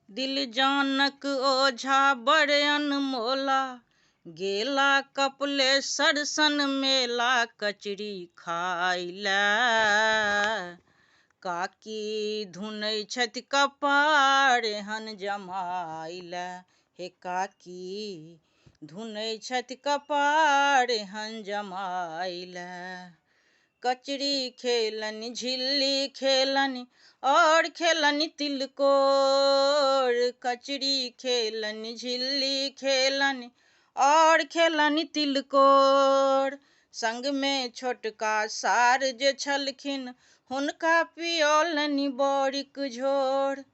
दिल जानक ओझा बड़ अनमोला, गेला कपिलेश्वर सन मेला कचरी खाइ लए। काकी धुनै छथि कपार एहन जमाइ लए। हे काकी धुनै छथि कपार एहन जमाइ लए। कचरी खेलनि झिल्ली खेलनि और खेलनि तिलकोर। कचरी खेलनि झिल्ली खेलनि और खेलनि तिलकोर। संग में छोटका सार जे छलखिन हुनका पियौलनि बड़ीक झोर।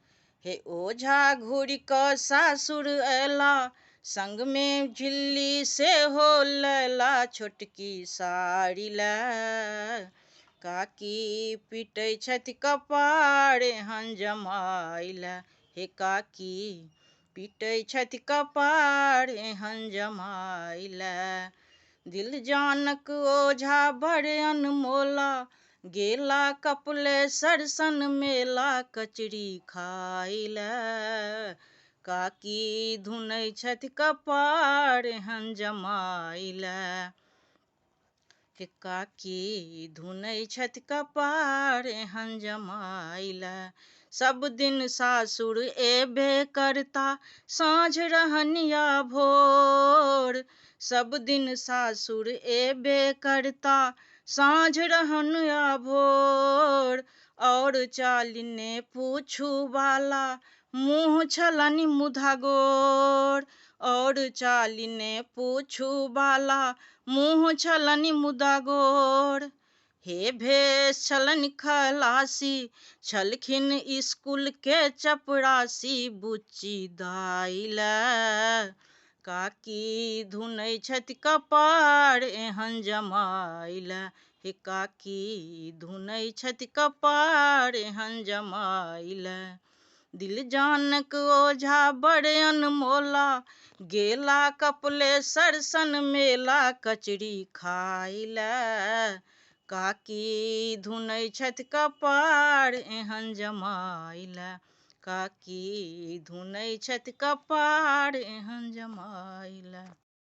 हे ओझा घुरि कऽ सासुर अयला, संग में झिल्ली सेहो लैला छोटकी साड़ी लए। काकी पिटै छथि कपार एहन जमाइ लए। हे काकी पिटै छथि कपार एहन जमाइ लए। दिल जानक ओझा बड़ अनमोला, गेला कपिलेश्वर सन मेला कचरी खाइ लए। काकी धुनै छथि कपार एहन जमाइ लए। हे काकी धुनै छथि कपार एहन जमाइ लए। सब दिन सासुर एबे करता, साँझ रहनिया भोर। सब दिन सासुर एबे करता, साँझ रहनिया भोर। और चालिने पूछू वाला, मुँह छलनि मुधा गोर। और चालिने पूछू वाला, मुँह छलनि मुदा गोर। हे भेष छलनि खलासी, छलखिन स्कूल के चपरासी बुच्ची दाइ लए। काकी धुनै छथि कपार एहन जमाइ लए। हे काकी धुनै छथि कपार एहन जमाइ लए। दिल जानक ओझा बड़ अनमोला, गेला कपिलेश्वर सन मेला कचरी खाइ लए। काकी धुनै छथि कपार एहन जमाइ लए। काकी धुनै छथि कपार एहन जमाइ लए।